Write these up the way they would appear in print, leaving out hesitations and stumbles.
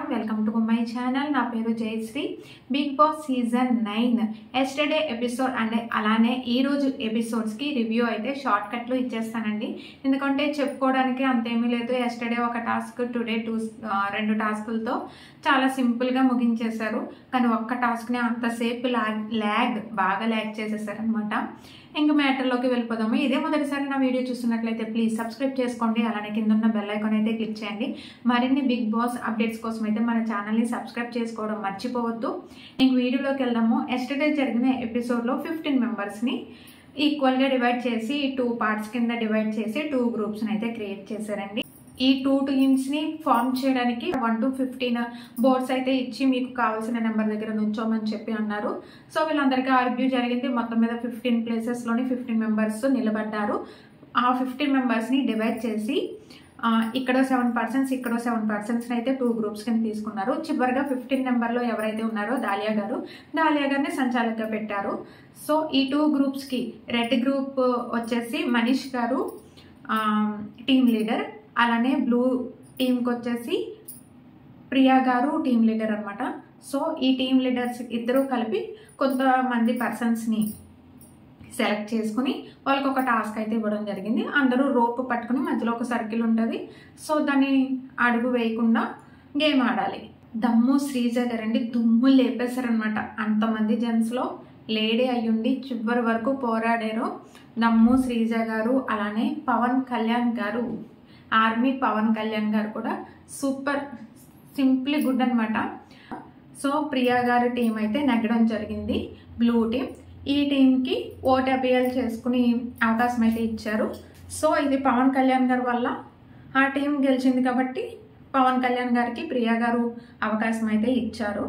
నమస్కారం welcome to my channel నా పేరు Jayashree big boss season 9 yesterday episode and అలానే ఈ రోజు ఎపిసోడ్స్ కి రివ్యూ అయితే షార్ట్ కట్ లో ఇచ్చేస్తానండి ఎందుకంటే చెప్పుకోవడానికి అంతేమీ లేదు ఎస్టర్డే ఒక టాస్క్ టుడే రెండు టాస్కులతో చాలా సింపుల్ గా ముగించేశారు కానీ ఒక్క టాస్క్ ని అంతసేపు బాగా ల్యాగ్ చేసేసారనమాట ఇంక మ్యాటర్లోకి వెళ్ళిపోదాము ఇదే మొదటిసారి నా వీడియో చూస్తున్నట్లయితే ప్లీజ్ సబ్స్క్రైబ్ చేసుకోండి అలానే కింద ఉన్న బెల్ ఐకాన్ అయితే క్లిక్ చేయండి మరిన్ని బిగ్ బాస్ అప్డేట్స్ కోసం అయితే మన ఛానల్ని సబ్స్క్రైబ్ చేసుకోవడం మర్చిపోవద్దు ఇంక వీడియోలోకి వెళ్దాము ఎస్టర్డే జరిగిన ఎపిసోడ్లో 15 మెంబర్స్ని ఈక్వల్గా డివైడ్ చేసి 2 పార్ట్స్ కింద డివైడ్ చేసి 2 గ్రూప్స్ని అయితే క్రియేట్ చేశారండి ఈ 2 టీమ్స్ని ఫామ్ చేయడానికి 1 to 15 బోర్డ్స్ అయితే ఇచ్చి మీకు కావాల్సిన నెంబర్ దగ్గర నుంచోమని చెప్పి అన్నారు సో వీళ్ళందరికీ ఆర్గ్యూ జరిగింది మొత్తం మీద 15 ప్లేసెస్లోని 15 మెంబర్స్ నిలబడ్డారు ఆ 15 మెంబర్స్ని డివైడ్ చేసి ఇక్కడ 7 పర్సన్స్ ఇక్కడ 7 పర్సన్స్ అయితే 2 గ్రూప్స్ కింద తీసుకున్నారు చివరిగా 15 నెంబర్లో ఎవరైతే ఉన్నారో దాలియా గారిని సంచాలకుగా పెట్టారు సో ఈ 2 గ్రూప్స్కి రెడ్ గ్రూప్ వచ్చేసి మనీష్ గారు టీమ్ లీడర్ అలానే బ్లూ టీంకి వచ్చేసి ప్రియా గారు టీమ్ లీడర్ అనమాట సో ఈ టీమ్ లీడర్స్ ఇద్దరు కలిపి కొంతమంది పర్సన్స్ని సెలెక్ట్ చేసుకుని వాళ్ళకి ఒక టాస్క్ అయితే ఇవ్వడం జరిగింది అందరూ రోప్ పట్టుకుని మధ్యలో ఒక సర్కిల్ ఉంటుంది సో దాన్ని అడుగు వేయకుండా గేమ్ ఆడాలి దమ్ము శ్రీజ గారండి దుమ్ము లేపేశారనమాట అంతమంది జెంట్స్లో లేడీ అయ్యుండి చివరి వరకు పోరాడారు దమ్ము శ్రీజ గారు అలానే పవన్ కళ్యాణ్ గారు ఆర్మీ పవన్ కళ్యాణ్ గారు కూడా సూపర్ సింప్లీ గుడ్ అనమాట సో ప్రియా గారి టీం అయితే నెగ్గడం జరిగింది బ్లూ టీం ఈ టీంకి ఓట్ అపీల్ చేసుకుని అవకాశం అయితే ఇచ్చారు సో ఇది పవన్ కళ్యాణ్ గారి వల్ల ఆ టీం గెలిచింది కాబట్టి పవన్ కళ్యాణ్ గారికి ప్రియా గారు అవకాశం అయితే ఇచ్చారు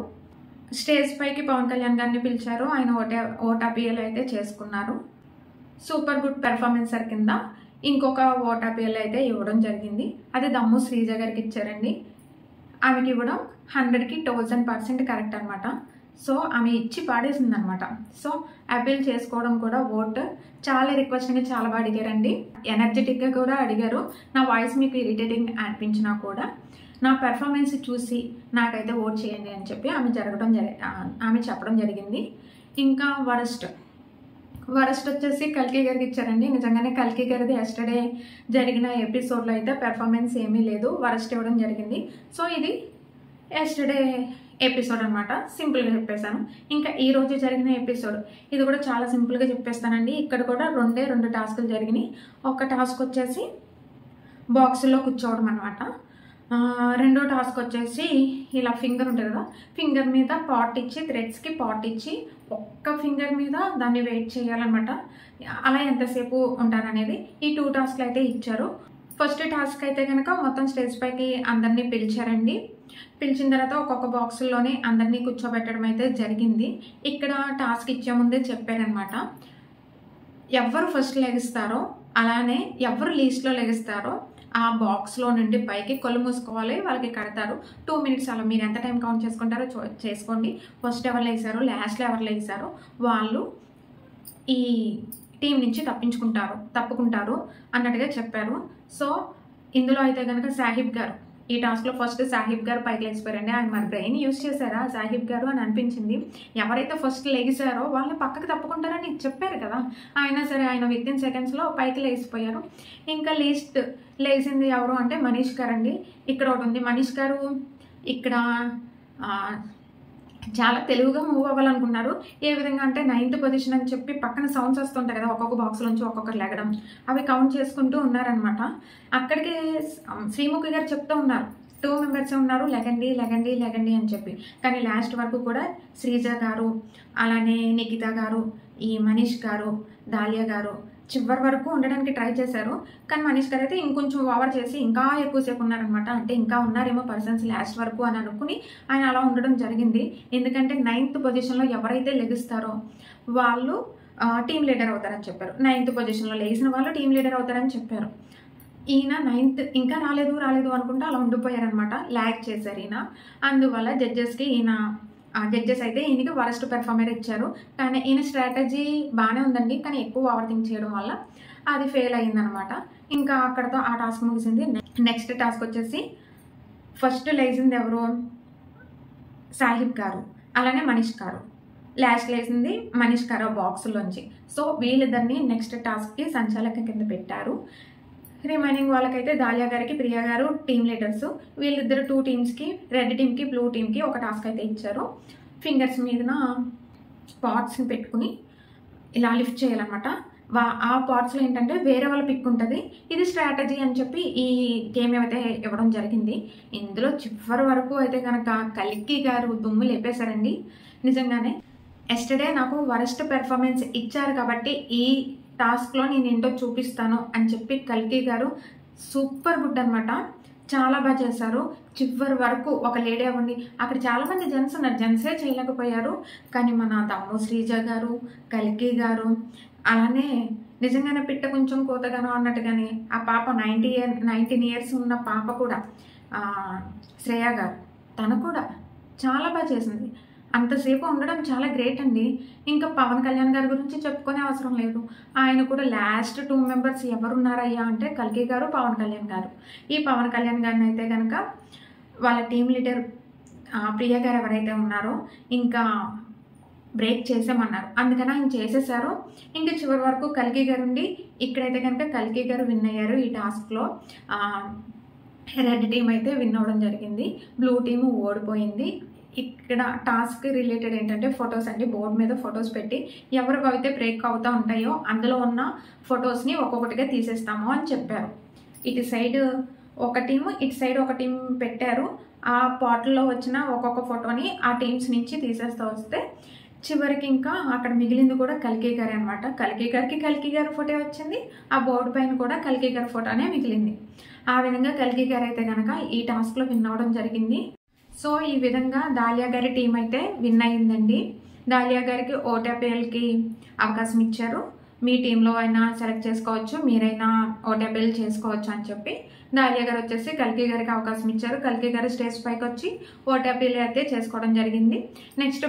స్టేజ్ పైకి పవన్ కళ్యాణ్ గారిని పిలిచారు ఆయన ఓట్ అపీల్ అయితే చేసుకున్నారు సూపర్ గుడ్ పెర్ఫార్మెన్సర్ కింద ఇంకొక ఓట్ అపీల్ అయితే ఇవ్వడం జరిగింది అది దమ్ము శ్రీజ గారికి ఇచ్చారండి ఆమెకి ఇవ్వడం 100కి 1000% కరెక్ట్ అనమాట సో ఆమె ఇచ్చి పాడేసింది అనమాట సో అపీల్ చేసుకోవడం కూడా ఓట్ చాలా రిక్వెస్టింగ్గా చాలా బాగా అడిగారండి ఎనర్జెటిక్గా కూడా అడిగారు నా వాయిస్ మీకు ఇరిటేటింగ్ అనిపించినా కూడా నా పెర్ఫార్మెన్స్ చూసి నాకైతే ఓట్ చేయండి అని చెప్పి ఆమె చెప్పడం జరిగింది ఇంకా వరస్ట్ వచ్చేసి కల్కి గారికి ఇచ్చారండి నిజంగానే కల్కి గారిది ఎస్టర్డే జరిగిన ఎపిసోడ్లో అయితే పెర్ఫార్మెన్స్ ఏమీ లేదు వరస్ట్ ఇవ్వడం జరిగింది సో ఇది ఎస్టర్డే ఎపిసోడ్ అనమాట సింపుల్గా చెప్పేశాను ఇంకా ఈ రోజు జరిగిన ఎపిసోడ్ ఇది కూడా చాలా సింపుల్గా చెప్పేస్తానండి ఇక్కడ కూడా 2 టాస్కులు జరిగినాయి ఒక టాస్క్ వచ్చేసి బాక్సుల్లో కూర్చోవడం అనమాట రెండో టాస్క్ వచ్చేసి ఇలా ఫింగర్ ఉంటుంది కదా ఫింగర్ మీద పాట్ ఇచ్చి థ్రెడ్స్కి పాట్ ఇచ్చి ఒక్క ఫింగర్ మీద దాన్ని వెయిట్ చేయాలన్నమాట అలా ఎంతసేపు ఉంటారనేది ఈ 2 టాస్క్లు అయితే ఇచ్చారు ఫస్ట్ టాస్క్ అయితే కనుక మొత్తం స్టేజ్ పైకి అందరినీ పిలిచారండి పిలిచిన తర్వాత ఒక్కొక్క బాక్సుల్లోనే అందరినీ కూర్చోబెట్టడం అయితే జరిగింది ఇక్కడ టాస్క్ ఇచ్చే ముందే చెప్పారనమాట ఎవరు ఫస్ట్ లెగిస్తారో అలానే ఎవరు లీస్ట్లో లెగిస్తారో ఆ బాక్స్లో నుండి పైకి కళ్ళు మూసుకోవాలి వాళ్ళకి కడతారు 2 మినిట్స్ అలా మీరు ఎంత టైం కౌంట్ చేసుకుంటారో చేసుకోండి ఫస్ట్ ఎవరు లేసారో లాస్ట్లో ఎవరు లేసారో వాళ్ళు ఈ టీం నుంచి తప్పుకుంటారు అన్నట్టుగా చెప్పారు సో ఇందులో అయితే కనుక సాహిబ్ గారు ఈ టాస్క్లో ఫస్ట్ సాహిబ్ గారు పైకి లేచిపోయారండి ఆయన మరి బ్రెయిన్ యూజ్ చేశారా సాహిబ్ గారు అని అనిపించింది ఎవరైతే ఫస్ట్ లేచారో వాళ్ళని పక్కకి తప్పుకుంటారని చెప్పారు కదా అయినా సరే ఆయన వితిన్ సెకండ్స్లో పైకి లేచిపోయారు ఇంకా లేచింది ఎవరు అంటే మనీష్ గారు అండి ఇక్కడ ఒకటి ఉంది మనీష్ గారు ఇక్కడ చాలా తెలుగుగా మూవ్ అవ్వాలనుకున్నారు ఏ విధంగా అంటే 9th పొజిషన్ అని చెప్పి పక్కన సౌండ్స్ వస్తుంటాయి కదా ఒక్కొక్క బాక్స్ నుంచి ఒక్కొక్కరు లెగడం అవి కౌంట్ చేసుకుంటూ ఉన్నారనమాట అక్కడికి శ్రీముఖి గారు చెప్తూ ఉన్నారు 2 మెంబర్స్ ఉన్నారు లెగండి అని చెప్పి కానీ లాస్ట్ వరకు కూడా శ్రీజ గారు అలానే నిఖిత గారు ఈ మనీష్ గారు దాలియా గారు చివరి వరకు ఉండడానికి ట్రై చేశారు కానీ మనీష్ గారు అయితే ఇంకొంచెం ఓవర్ చేసి ఇంకా ఎక్కువసేపు ఉన్నారనమాట అంటే ఇంకా ఉన్నారేమో పర్సన్స్ లాస్ట్ వరకు అని అనుకుని ఆయన అలా ఉండడం జరిగింది ఎందుకంటే 9th పొజిషన్లో ఎవరైతే లెగిస్తారో వాళ్ళు టీమ్ లీడర్ అవుతారని చెప్పారు 9th పొజిషన్లో లేచిన వాళ్ళు టీమ్ లీడర్ అవుతారని చెప్పారు ఈయన 9th ఇంకా రాలేదు అనుకుంటే అలా ఉండిపోయారనమాట ల్యాగ్ చేశారు ఈయన అందువల్ల జడ్జెస్ అయితే ఈయనకి వరస్ట్ పెర్ఫార్మర్ ఇచ్చారు కానీ ఈయన స్ట్రాటజీ బాగానే ఉందండి కానీ ఎక్కువ ఓవర్ థింక్ చేయడం వల్ల అది ఫెయిల్ అయిందనమాట ఇంకా అక్కడతో ఆ టాస్క్ ముగిసింది నెక్స్ట్ టాస్క్ వచ్చేసి ఫస్ట్ లేచింది ఎవరు సాహిబ్ గారు, అలానే మనీష్ గారు. లాస్ట్ లేసింది మనీష్ గారు బాక్సులోంచి. సో వీళ్ళిద్దరిని నెక్స్ట్ టాస్క్కి సంచాలక కింద పెట్టారు. రిమైనింగ్ వాళ్ళకైతే దాలియా గారికి, ప్రియా గారు టీమ్ లీడర్స్. వీళ్ళిద్దరు 2 టీమ్స్కి, రెడ్ టీమ్కి, బ్లూ టీమ్కి ఒక టాస్క్ అయితే ఇచ్చారు. ఫింగర్స్ మీదన పాట్స్ని పెట్టుకుని ఇలా లిఫ్ట్ చేయాలన్నమాట. ఆ పార్ట్స్లో ఏంటంటే వేరే వాళ్ళ పిక్ ఉంటుంది. ఇది స్ట్రాటజీ అని చెప్పి ఈ గేమ్ అయితే ఇవ్వడం జరిగింది. ఇందులో చివరి వరకు అయితే కనుక కల్కి గారు దుమ్ము లేపేశారండి. నిజంగానే ఎస్టర్డే నాకు వరస్ట్ పెర్ఫార్మెన్స్ ఇచ్చారు కాబట్టి ఈ టాస్క్లో నేను ఏంటో చూపిస్తాను అని చెప్పి కల్కి గారు సూపర్ గుడ్ అనమాట. చాలా బాగా చేశారు. చివరి వరకు ఒక లేడీ అవ్వండి, అక్కడ చాలామంది జెంట్స్ ఉన్నారు, జెంట్సే చేయలేకపోయారు. కానీ మన దమ్ము శ్రీజ గారు, కల్కి గారు, అలానే నిజంగానే పిట్ట కొంచెం కోతగానో అన్నట్టుగానే ఆ పాప 19 ఇయర్స్ ఉన్న పాప కూడా శ్రేయ గారు, తను కూడా చాలా బాగా చేసింది. అంతసేపు ఉండడం చాలా గ్రేట్ అండి. ఇంకా పవన్ కళ్యాణ్ గారి గురించి చెప్పుకునే అవసరం లేదు. ఆయన కూడా లాస్ట్ 2 మెంబర్స్ ఎవరున్నారయ్యా అంటే కల్కి గారు, పవన్ కళ్యాణ్ గారు. ఈ పవన్ కళ్యాణ్ గారిని అయితే కనుక వాళ్ళ టీం లీడర్ ప్రియా గారు ఎవరైతే ఉన్నారో ఇంకా బ్రేక్ చేసామన్నారు. అందుకని ఆయన చేసేసారు. ఇంకా చివరి వరకు కల్కి గారు ఉండి ఇక్కడైతే కనుక కల్కి గారు విన్ అయ్యారు. ఈ టాస్క్లో రెడ్ టీం అయితే విన్ అవ్వడం జరిగింది, బ్లూ టీము ఓడిపోయింది. ఇక్కడ టాస్క్ రిలేటెడ్ ఏంటంటే ఫొటోస్ అండి. బోర్డు మీద ఫొటోస్ పెట్టి ఎవరికి అయితే బ్రేక్ అవుతూ ఉంటాయో అందులో ఉన్న ఫొటోస్ని ఒక్కొక్కటిగా తీసేస్తాము అని చెప్పారు. ఇటు సైడ్ ఒక టీము, ఇటు సైడ్ ఒక టీం పెట్టారు. ఆ పాట్లో వచ్చిన ఒక్కొక్క ఫోటోని ఆ టీమ్స్ నుంచి తీసేస్తూ వస్తే చివరికి ఇంకా అక్కడ మిగిలింది కూడా కల్కి గారే అనమాట. కల్కి గారి ఫోటో వచ్చింది. ఆ బోర్డు పైన కూడా కల్కి గారి ఫోటోనే మిగిలింది. ఆ విధంగా కల్కి గారు అయితే కనుక ఈ టాస్క్లో విన్ అవ్వడం జరిగింది. సో ఈ విధంగా దాలియా గారి టీం అయితే విన్ అయిందండి. దాలియా గారికి ఓటీపీఎల్కి అవకాశం ఇచ్చారు. మీ టీంలో అయినా సెలెక్ట్ చేసుకోవచ్చు, మీరైనా ఓటీపీఎల్ చేసుకోవచ్చు అని చెప్పి దాలియా గారు వచ్చేసి కల్కి గారికి అవకాశం ఇచ్చారు. కల్కి గారు స్టేజ్ పైకి వచ్చి ఓటీపీఎల్ అయితే చేసుకోవడం జరిగింది. నెక్స్ట్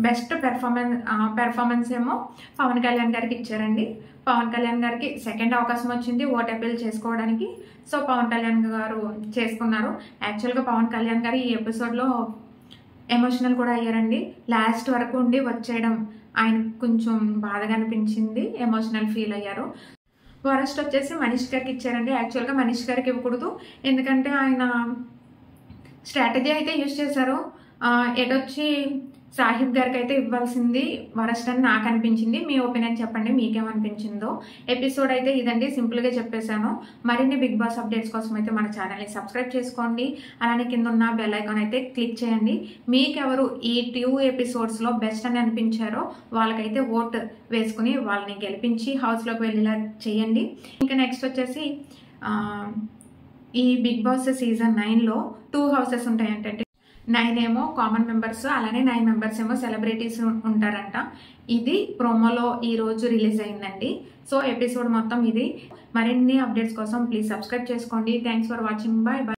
బెస్ట్ పెర్ఫార్మెన్స్ ఏమో పవన్ కళ్యాణ్ గారికి ఇచ్చారండి. పవన్ కళ్యాణ్ గారికి సెకండ్ అవకాశం వచ్చింది ఓటీపీఎల్ చేసుకోవడానికి. సో పవన్ కళ్యాణ్ గారు చేసుకున్నారు. యాక్చువల్గా పవన్ కళ్యాణ్ గారు ఈ ఎపిసోడ్లో ఎమోషనల్ కూడా అయ్యారండి. లాస్ట్ వరకు ఉండి వచ్చేయడం ఆయన కొంచెం బాధగా అనిపించింది, ఎమోషనల్ ఫీల్ అయ్యారు. వరస్ట్ వచ్చేసి మనీష్ గారికి ఇచ్చారండి. యాక్చువల్గా మనీష్ గారికి ఇవ్వకూడదు, ఎందుకంటే ఆయన స్ట్రాటజీ అయితే యూజ్ చేశారు. ఎటొచ్చి సాహిబ్ గారికి అయితే ఇవ్వాల్సింది వరస్ట్ అని నాకు అనిపించింది. మీ ఒపీనియన్ చెప్పండి, మీకేమనిపించిందో. ఎపిసోడ్ అయితే ఇదండి, సింపుల్గా చెప్పేశాను. మరిన్ని బిగ్ బాస్ అప్డేట్స్ కోసం అయితే మన ఛానల్ని సబ్స్క్రైబ్ చేసుకోండి. అలానే కింద ఉన్న బెల్ ఐకాన్ అయితే క్లిక్ చేయండి. మీకెవరు ఈ 2 ఎపిసోడ్స్లో బెస్ట్ అని అనిపించారో వాళ్ళకైతే ఓట్ వేసుకుని వాళ్ళని గెలిపించి హౌస్లోకి వెళ్ళేలా చేయండి. ఇంకా నెక్స్ట్ వచ్చేసి ఈ బిగ్ బాస్ సీజన్ 9లో 2 హౌసెస్ ఉంటాయంటే 9 ఏమో కామన్ మెంబర్స్, అలానే 9 మెంబర్స్ ఏమో సెలబ్రిటీస్ ఉంటారంట. ఇది ప్రోమోలో ఈ రోజు రిలీజ్ అయిందండి. సో ఎపిసోడ్ మొత్తం ఇది. మరిన్ని అప్డేట్స్ కోసం ప్లీజ్ సబ్స్క్రైబ్ చేసుకోండి. Thanks for watching. Bye bye.